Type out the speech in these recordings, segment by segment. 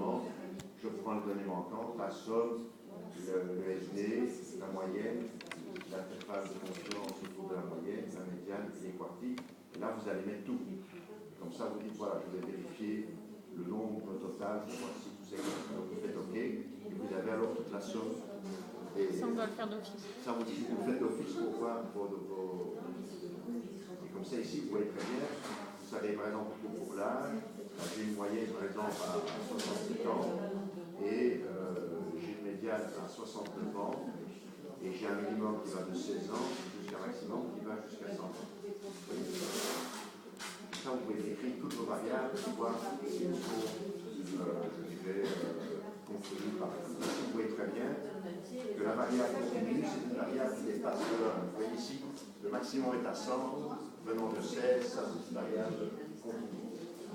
manquant, je prends le donné manquant, la somme, le SD, la moyenne, l'intervalle de confiance autour de la moyenne, la médiane et les quartiles. Et là, vous allez mettre tout. Comme ça, vous dites, voilà, je vais vérifier le nombre total pour voir si tout c'est correct. Donc, vous faites OK, et vous avez alors toute la somme. Et ça, on doit le faire d'office. Ça, vous faites d'office pour voir vos... Et comme ça, ici, vous voyez très bien, vous savez, par exemple, pour l'âge, j'ai une moyenne, par exemple, à 67 ans, et j'ai une médiane à 69 ans, et j'ai un minimum qui va de 16 ans jusqu'à un maximum qui va jusqu'à 100 ans. Ça, vous pouvez décrire toutes vos variables et voir s'il faut, construire par exemple. Vous voyez très bien que la variable continue, c'est une variable qui dépasse le 1. Vous voyez ici, le maximum est à 100, venant de 16, ça c'est une variable continue.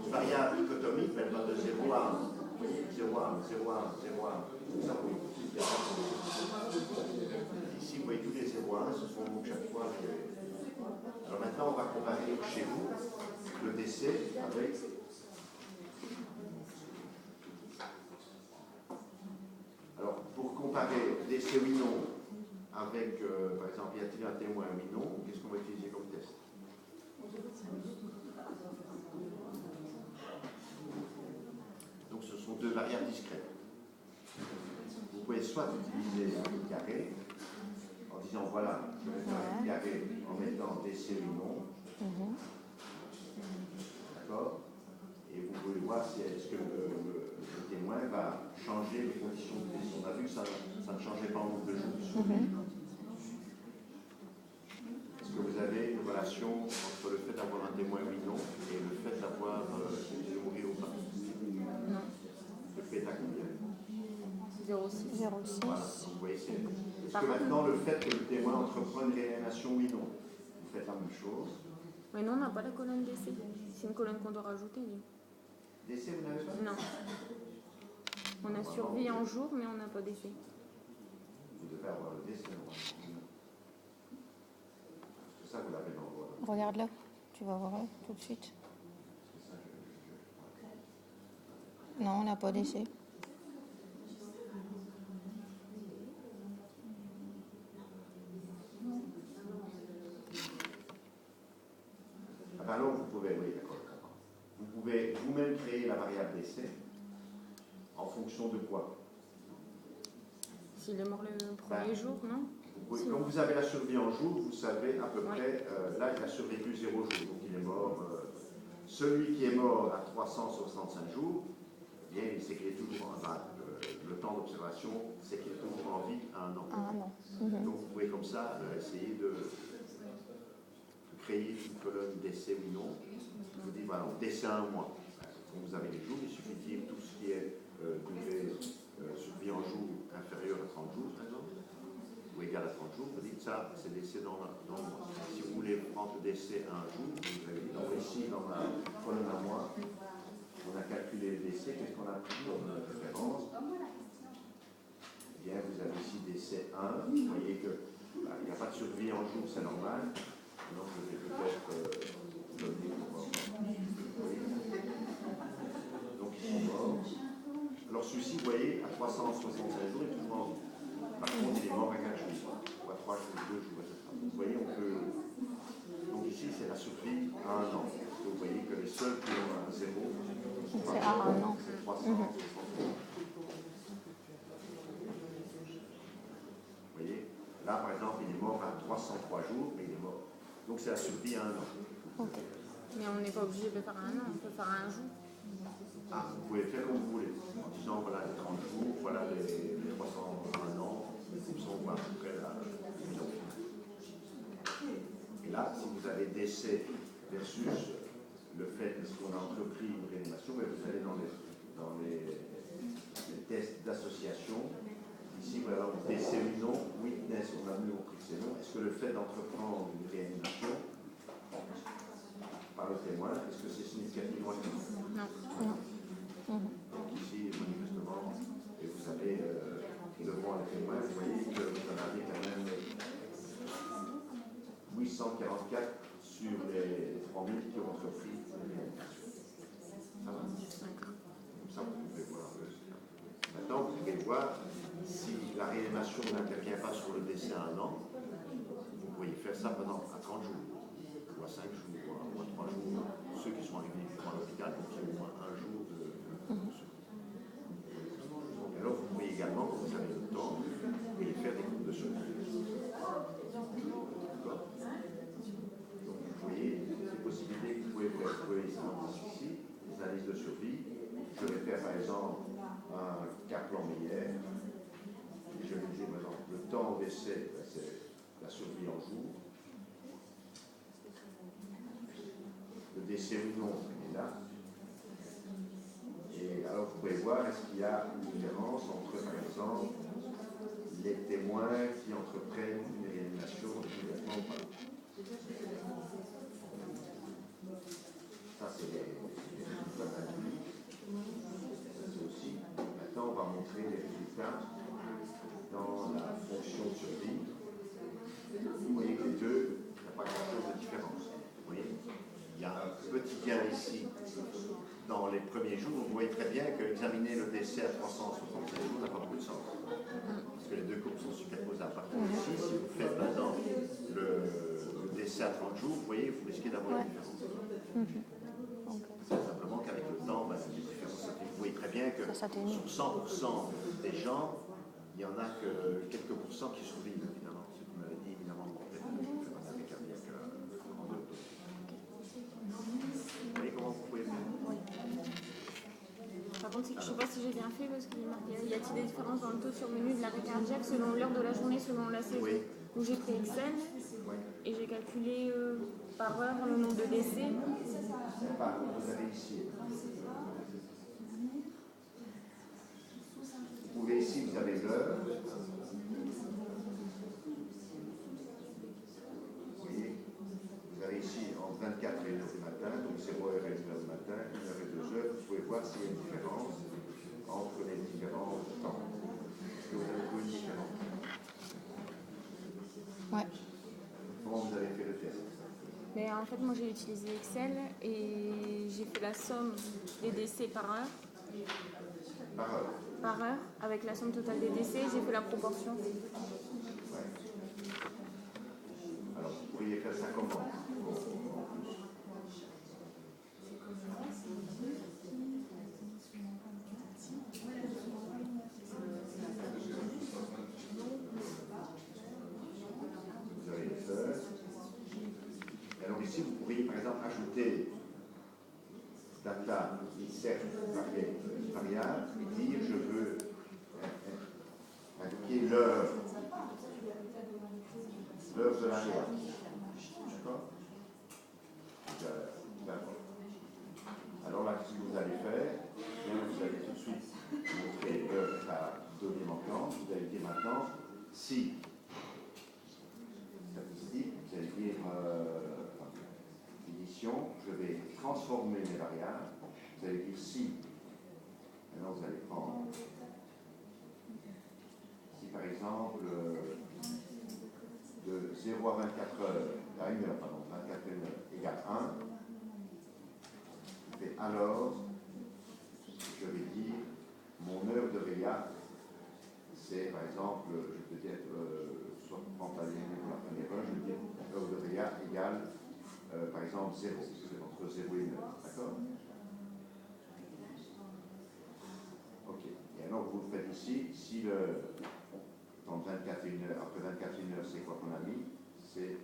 Une variable dichotomique, elle va de 0 à 1. Vous voyez, 0 à 1, 0 à 1, 0 à 1. Ça, vous voyez, ici, vous voyez tous les 0 à 1, ce sont donc chaque fois les... Alors maintenant, on va comparer chez vous le décès avec... Alors, pour comparer décès oui non avec, par exemple, y a-t-il un témoin oui non, qu'est-ce qu'on va utiliser comme test? Donc, ce sont deux variables discrètes. Vous pouvez soit utiliser un carré, en disant, voilà, je vais faire un carré en mettant décès oui non. D'accord? Et vous pouvez voir si est-ce que le témoin va changer les conditions de décès. On a vu que ça ne changeait pas en nombre de jours. Est-ce que vous avez une relation entre le fait d'avoir un témoin oui non et le fait d'avoir mourir ou pas? Non. Le fait à combien? 0,6. Voilà, donc vous voyez, est-ce que maintenant le fait que le témoin entreprenne une réanimation oui non, vous faites la même chose? Mais non, on n'a pas la colonne décès. C'est une colonne qu'on doit rajouter. Décès, vous n'avez pas? Non. On a survie en jour, mais on n'a pas décès. Vous devez avoir le décès, normalement. C'est ça, vous l'avez dans le droit. Regarde là, tu vas voir tout de suite. Non, on n'a pas d'essai. Ah ben alors, vous pouvez, oui, d'accord. Vous pouvez vous-même créer la variable d'essai en fonction de quoi? S'il est mort le premier jour, non? Oui, comme vous avez la survie en jour, vous savez à peu près, là il a survécu 0 jours, donc il est mort. Celui qui est mort à 365 jours, eh bien, il s'écrit toujours le temps d'observation s'écrit toujours en vie à 1 an. Donc vous pouvez comme ça essayer de créer une colonne d'essai ou non. Je vous dis, voilà, décès à 1 mois. Comme vous avez les jours, il suffit de dire tout ce qui est durée survie en jour inférieure à 30 jours, par exemple, ou égal à 30 jours, vous dites ça, c'est décès dans le mois. Si vous voulez prendre le décès à 1 jour, vous avez dit, donc ici, dans la colonne à mois, on a calculé le décès, qu'est-ce qu'on a pris comme référence? Eh bien, vous avez ici décès 1, vous voyez qu'il n'y a pas de survie en jour, c'est normal. Donc, je vais peut-être donner pour... Donc, ils sont morts. Alors, celui-ci, vous voyez, à 365 jours, il est toujours en vie. Par contre, il est mort à 4 jours, ou à 3 jours, 2 jours, etc. Vous voyez, on peut... Donc, ici, c'est la survie à 1 an. Vous voyez que les seuls qui ont un 0, c'est à 1 an. C'est 360. Vous voyez, là, par exemple, il est mort à 303 jours, mais il est mort. Donc, c'est la survie à 1 an. Okay. Mais on n'est pas obligé de le faire à 1 an, on peut le faire à 1 jour. Ah, vous pouvez le faire comme vous voulez, en disant voilà les 30 jours, voilà les 301 ans, comme ça on voit à peu près la mise en finale. Et là, si vous avez décès versus le fait est-ce qu'on a entrepris une réanimation, mais vous allez dans les tests d'association. Ici, voilà, décès ou non, witness, on a vu compris que c'est non. Est-ce que le fait d'entreprendre une réanimation par le témoin, est-ce que c'est significativement non? Non. Donc ici, manifestement, et vous avez devant les témoins, vous voyez que vous en avez quand même 844 sur les 3000 qui ont entrepris une réanimation. Ça va? Comme ça, vous pouvez voir. Maintenant, vous pouvez voir, si la réanimation n'intervient pas sur le décès à 1 an, vous pourriez faire ça pendant à 30 jours, ou à 5 jours, ou à 3 jours. Ceux qui sont arrivés à l'hôpital, donc il y a au moins 1 jour de et alors, vous pouvez également, quand vous avez le temps, et faire des groupes de survie. D'accord? Donc, vous voyez les possibilités que vous pouvez faire. Vous pouvez ici, les analyses de survie. Je vais faire, par exemple, un Kaplan-Meier. Et je vais dire, par exemple, le temps au décès, c'est la survie en jour. Le décès ou non, il est là. Et alors, vous pouvez voir, est-ce qu'il y a une différence entre, par exemple, les témoins qui entreprennent une réanimation immédiatement ou pas. Ça, c'est les résultats individuels. C'est aussi. Maintenant, on va montrer les résultats dans la fonction de survie. Vous voyez que les deux, il n'y a pas grand-chose de différence. Vous voyez, il y a un petit gain ici. Dans les premiers jours, vous voyez très bien qu'examiner le décès à 365 jours n'a pas beaucoup de sens. Parce que les deux courbes sont superposées à partir d'ici. Si vous faites maintenant le décès à 30 jours, vous voyez, vous risquez d'avoir une différence. C'est simplement qu'avec le temps, les différences. Vous voyez très bien que sur 100% des gens, il n'y en a que quelques pourcents qui survivent, évidemment. Ce que vous m'avez dit, évidemment, avec un arrêt cardiaque en 2 autos. Vous voyez comment vous pouvez faire? Par contre, je ne sais pas si j'ai bien fait parce qu'il y a-t-il des différences dans le taux de survenue de l'arrêt cardiaque selon l'heure de la journée, selon la saison? Oui. Donc j'ai pris Excel et j'ai calculé par heure le nombre de décès. Vous avez ici. Vous pouvez ici, vous avez l'heure. Vous voyez, vous avez ici en 24 et 1h du matin, donc 0h et 1h du matin, 1h et 2h. Vous pouvez voir s'il y a une différence entre les différents temps. Est-ce que vous avez trouvé une différence? Ouais. Comment vous avez fait le test? Mais en fait, moi j'ai utilisé Excel et j'ai fait la somme des décès par heure. Par heure. Par heure, avec la somme totale des décès, j'ai fait la proportion. Ouais. Alors, vous pourriez faire ça comment? Vous avez les heures. Alors ici, vous pourriez par exemple ajouter data insert variable et dire je veux indiquer l'heure de la réa. D'accord? Alors là, ce que vous allez faire, vous allez tout de suite montrer la donnée manquante. Vous allez dire maintenant si statistique, vous allez dire édition, je vais transformer mes variables. Vous allez dire si. Maintenant, vous allez prendre si par exemple de 0 à 24 heures, à 1 heure, pardon, 24 heures égale 1, et alors je vais dire mon heure de réa, c'est par exemple, je peux dire, soit prendre la ligne pour la première heure, je vais dire heure de réa égale par exemple 0, c'est entre 0 et 1 heure, d'accord? Ok, et alors vous le faites ici, si le dans 24 et 1 heure, après 24 et 1 heure, c'est quoi qu'on a mis? C'est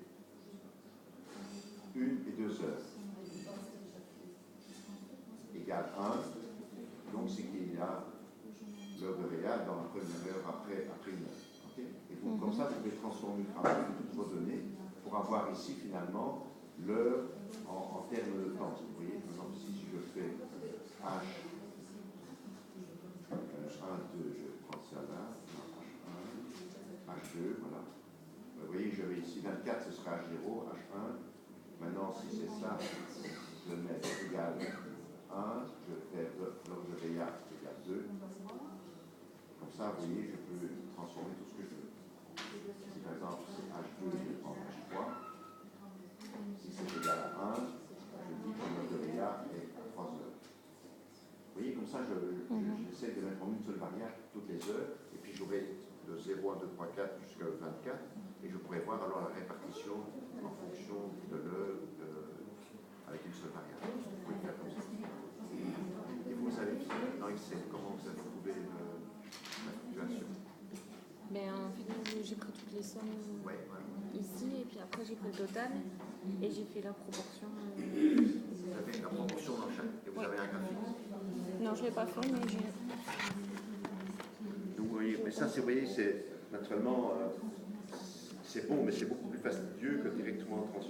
1 et 2 heures. Égale 1, donc c'est qu'il y a l'heure de réa dans la première heure après 1 heure. Okay? Et vous, comme ça, vous pouvez transformer le travail de toutes vos données pour avoir ici finalement l'heure en termes de temps. Vous voyez, par exemple, si je fais H1, 2, je prends ça là, H1, H2, voilà. Vous voyez, je vais ici 24, ce sera H0, H1. Maintenant, si c'est ça, je mets égal 1, je fais l'heure de réa égale 2. Comme ça, vous voyez, je peux transformer tout ce que je veux. Si par exemple c'est H2, je vais prendre H3. Si c'est égal à 1, je dis que l'heure de réa est à 3 heures. Vous voyez, comme ça, j'essaie de mettre en une seule variable les heures, et puis j'aurai de 0 à 2, 3, 4 jusqu'à 24, et je pourrais voir alors la répartition en fonction de l'heure avec une seule variable. Vous pouvez le faire comme ça. Et vous avez dans Excel, comment vous avez trouvé la fluctuation? Ben, en fait, j'ai pris toutes les sommes Ouais, voilà. ici, et puis après j'ai pris le total, et j'ai fait la proportion. Vous avez la proportion dans chaque, et vous avez un graphique. Non, je ne l'ai pas fait, mais j'ai... Donc, vous voyez, mais ça, vous voyez, c'est naturellement, c'est bon, mais c'est beaucoup plus fastidieux que directement transférer.